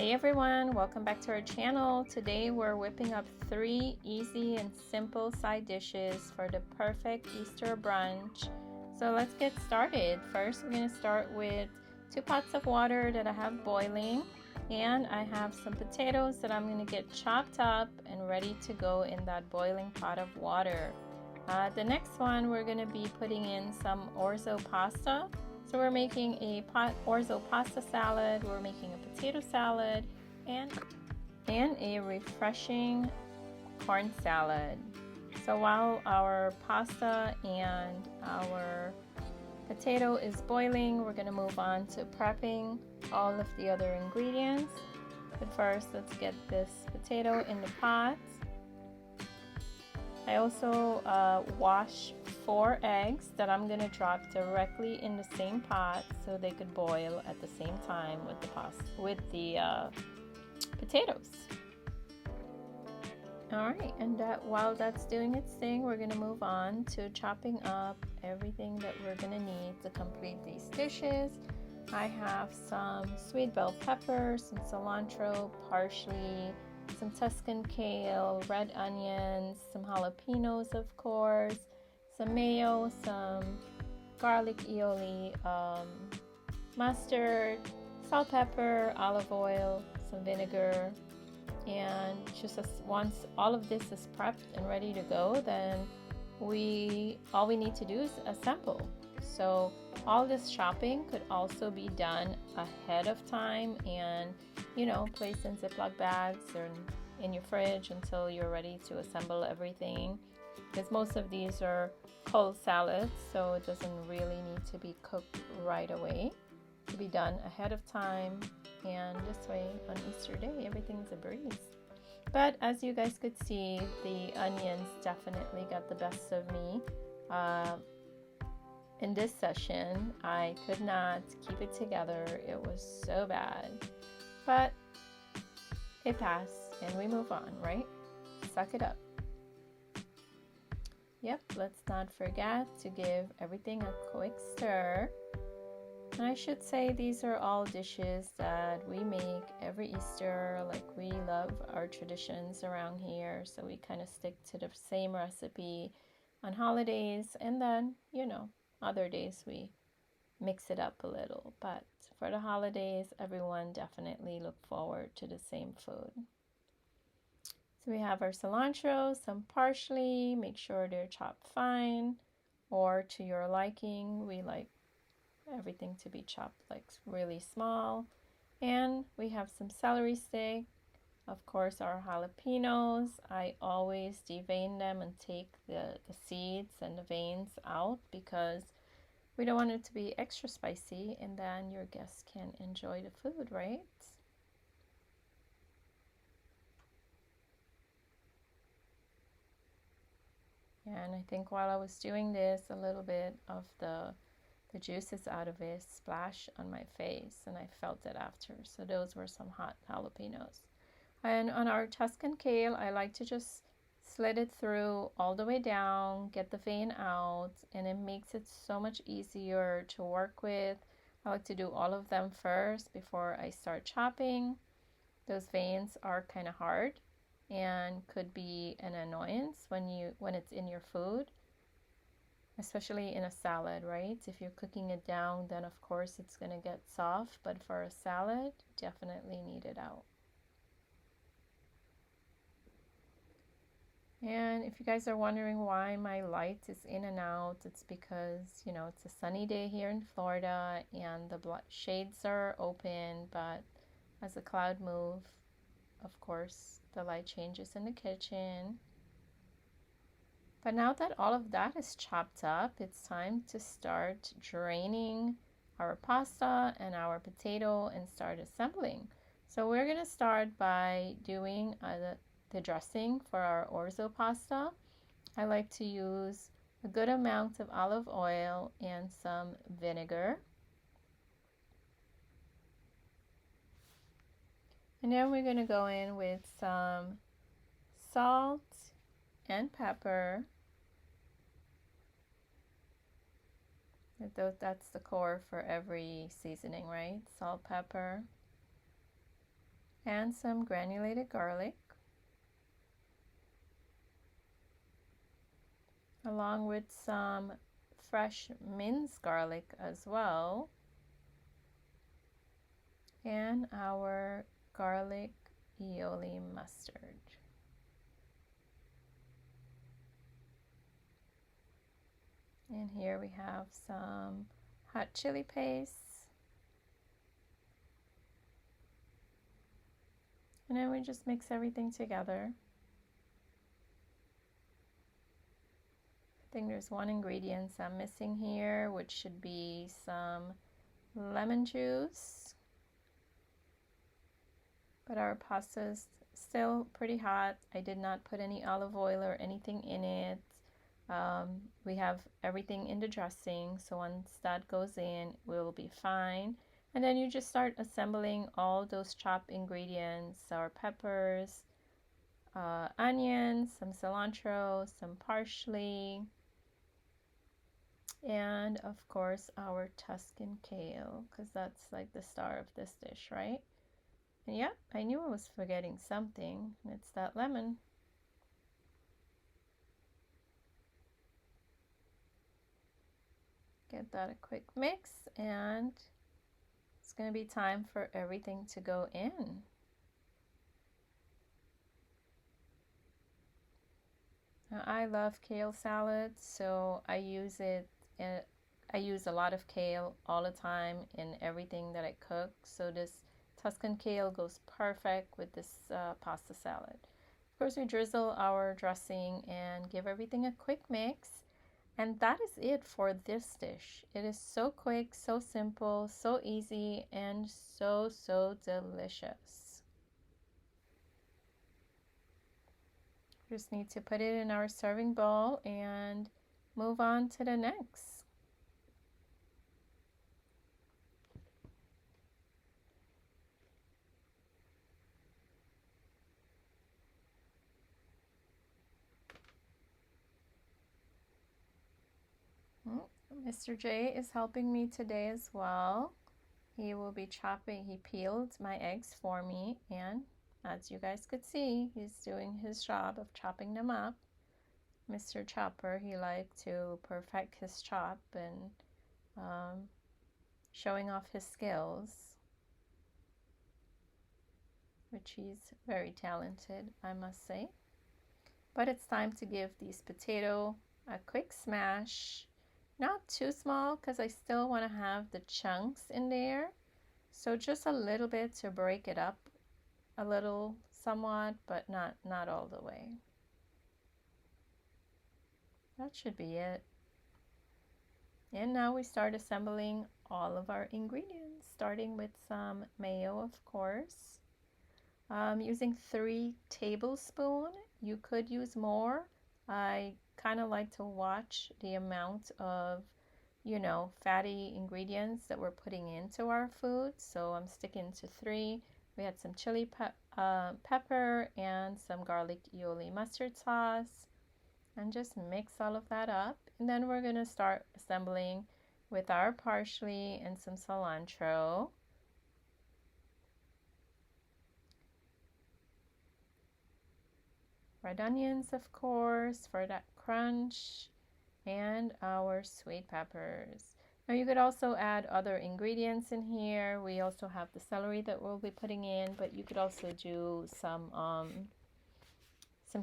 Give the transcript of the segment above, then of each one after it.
Hey everyone, welcome back to our channel. Today we're whipping up 3 easy and simple side dishes for the perfect Easter brunch. So let's get started. First we're going to start with 2 pots of water that I have boiling, and I have some potatoes that I'm going to get chopped up and ready to go in that boiling pot of water. The next one we're going to be putting in some orzo pasta. So we're making a orzo pasta salad, we're making a potato salad, and a refreshing corn salad. So while our pasta and our potato is boiling, we're going to move on to prepping all of the other ingredients. But first, let's get this potato in the pot. I also wash 4 eggs that I'm going to drop directly in the same pot so they could boil at the same time with the potatoes. Alright, and while that's doing its thing, we're going to move on to chopping up everything that we're going to need to complete these dishes. I have some sweet bell pepper, some cilantro, parsley, some Tuscan kale, red onions, some jalapeños of course, some mayo, some garlic aioli, mustard, salt, pepper, olive oil, some vinegar, and just once all of this is prepped and ready to go, then all we need to do is assemble. So all this chopping could also be done ahead of time and placed in Ziploc bags or in your fridge until you're ready to assemble everything, because most of these are cold salads, so it doesn't really need to be cooked right away. To be done ahead of time, and this way on Easter Day everything's a breeze. But as you guys could see, the onions definitely got the best of me. In this session, I could not keep it together. It was so bad. But it passed and we move on, right? Suck it up. Yep, let's not forget to give everything a quick stir. And I should say these are all dishes that we make every Easter. Like, we love our traditions around here, so we kind of stick to the same recipe on holidays, and then other days we mix it up a little. But for the holidays, everyone definitely look forward to the same food. So we have our cilantro, some parsley, make sure they're chopped fine or to your liking. We like everything to be chopped like really small. And we have some celery stick, of course our jalapeños. I always devein them and take the seeds and the veins out because we don't want it to be extra spicy, and then your guests can enjoy the food, right? And I think while I was doing this, a little bit of the juices out of it splashed on my face, and I felt it after. So those were some hot jalapeños. And on our Tuscan kale, I like to just slit it through all the way down, get the vein out, and it makes it so much easier to work with. I like to do all of them first before I start chopping. Those veins are kind of hard and could be an annoyance when it's in your food, especially in a salad, right? If you're cooking it down, then of course it's going to get soft, but for a salad, definitely need it out. And if you guys are wondering why my light is in and out, it's because, it's a sunny day here in Florida and the shades are open, but as the cloud move, of course, the light changes in the kitchen. But now that all of that is chopped up, it's time to start draining our pasta and our potato and start assembling. So we're going to start by doing the dressing for our orzo pasta. I like to use a good amount of olive oil and some vinegar. And then we're going to go in with some salt and pepper. That's the core for every seasoning, right? Salt, pepper. and some granulated garlic, along with some fresh minced garlic as well, and our garlic aioli mustard. And here we have some hot chili paste. And then we just mix everything together. I think there's one ingredient I'm missing here, which should be some lemon juice. But our pasta is still pretty hot. I did not put any olive oil or anything in it. We have everything in the dressing, so once that goes in, we'll be fine. And then you just start assembling all those chopped ingredients, our peppers, onions, some cilantro, some parsley, and of course our Tuscan kale, because that's like the star of this dish, right? And yeah, I knew I was forgetting something, and it's that lemon. Get that a quick mix, and it's going to be time for everything to go in. Now, I love kale salad, so I use it. I use a lot of kale all the time in everything that I cook. So this Tuscan kale goes perfect with this pasta salad. Of course, we drizzle our dressing and give everything a quick mix. And that is it for this dish. It is so quick, so simple, so easy, and so delicious. Just need to put it in our serving bowl and move on to the next. Mr. J is helping me today as well. He will be chopping. He peeled my eggs for me, and as you guys could see, he's doing his job of chopping them up. Mr. Chopper, he liked to perfect his chop and showing off his skills, which he's very talented, I must say. But it's time to give these potatoes a quick smash. Not too small, because I still want to have the chunks in there. So just a little bit to break it up a little somewhat, but not all the way. That should be it. And now we start assembling all of our ingredients, starting with some mayo, of course. Using 3 tablespoons. You could use more. I kind of like to watch the amount of, fatty ingredients that we're putting into our food. So I'm sticking to 3. We had some chili pepper and some garlic aioli mustard sauce. And just mix all of that up. And then we're going to start assembling with our parsley and some cilantro. Red onions, of course, for that crunch, and our sweet peppers. Now you could also add other ingredients in here. We also have the celery that we'll be putting in, but you could also do some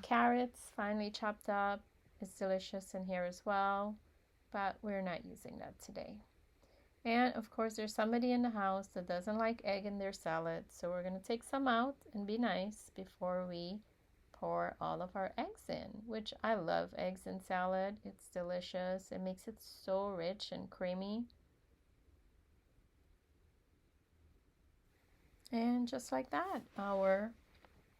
carrots finely chopped up. It's delicious in here as well, but we're not using that today. And of course, there's somebody in the house that doesn't like egg in their salad, so we're going to take some out and be nice before we pour all of our eggs in, which I love eggs in salad. It's delicious. It makes it so rich and creamy. And just like that, our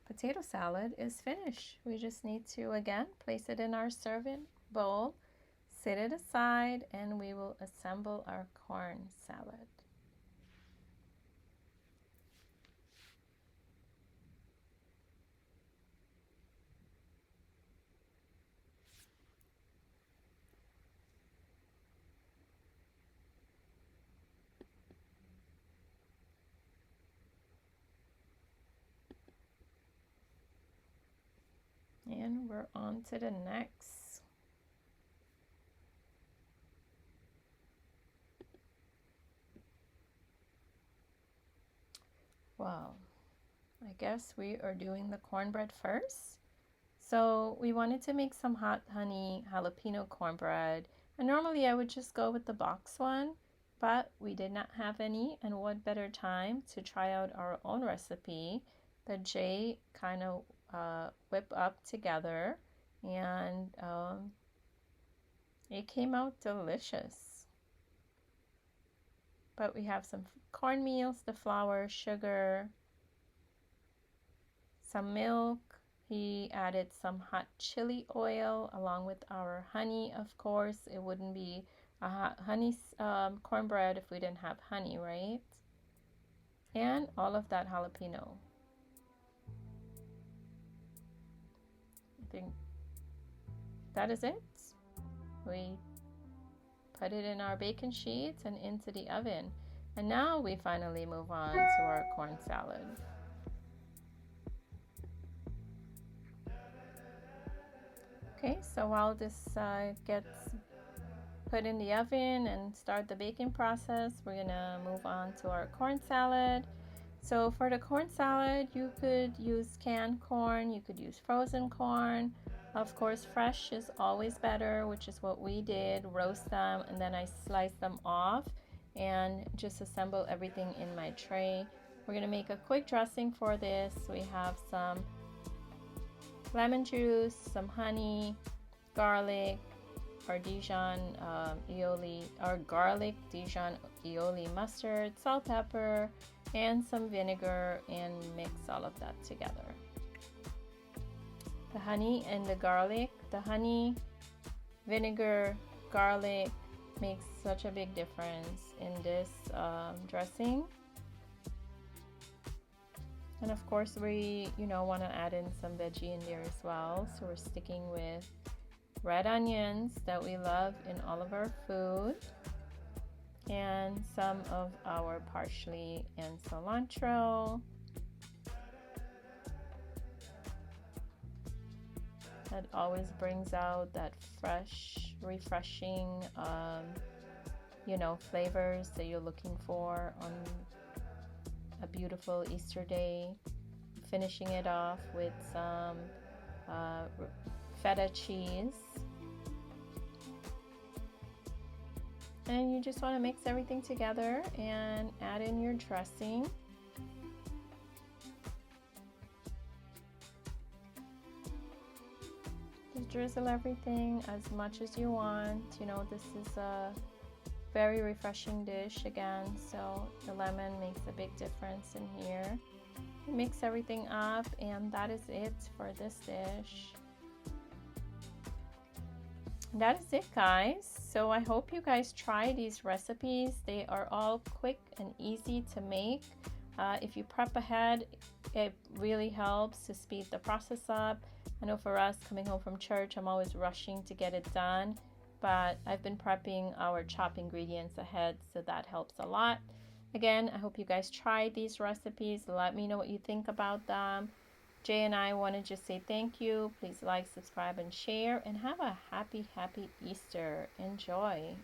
potato salad is finished. We just need to, again, place it in our serving bowl, set it aside, and we will assemble our corn salad. And we're on to the next. Wow, I guess we are doing the cornbread first. So we wanted to make some hot honey jalapeno cornbread. And normally I would just go with the box one, but we did not have any. And what better time to try out our own recipe that Jay kind of whipped up together. And it came out delicious. But we have some cornmeal, the flour, sugar, some milk. He added some hot chili oil along with our honey, of course. It wouldn't be a hot honey cornbread if we didn't have honey, right? And all of that jalapeno. I think that is it. We put it in our baking sheets and into the oven. And now we finally move on to our corn salad. Okay, so while this gets put in the oven and start the baking process, we're gonna move on to our corn salad. So for the corn salad, you could use canned corn, you could use frozen corn. Of course, fresh is always better, which is what we did. Roast them, and then I sliced them off and just assemble everything in my tray. We're gonna make a quick dressing for this. We have some lemon juice, some honey, garlic, our Dijon aioli, our garlic Dijon aioli mustard, salt, pepper, and some vinegar, and mix all of that together. The honey and the garlic, the honey, vinegar, garlic makes such a big difference in this dressing. And of course we, want to add in some veggie in there as well. So we're sticking with red onions that we love in all of our food, and some of our parsley and cilantro. That always brings out that fresh, refreshing, flavors that you're looking for on a beautiful Easter day. Finishing it off with some feta cheese. And you just want to mix everything together and add in your dressing. Just drizzle everything as much as you want. This is a very refreshing dish again, so the lemon makes a big difference in here. Mix everything up, and that is it for this dish. That is it, guys. So I hope you guys try these recipes. They are all quick and easy to make. If you prep ahead, it really helps to speed the process up. I know for us, coming home from church, I'm always rushing to get it done, but I've been prepping our chopped ingredients ahead, so that helps a lot. Again, I hope you guys try these recipes. Let me know what you think about them. Jay and I want to just say thank you. Please like, subscribe, and share, and have a happy Easter. Enjoy.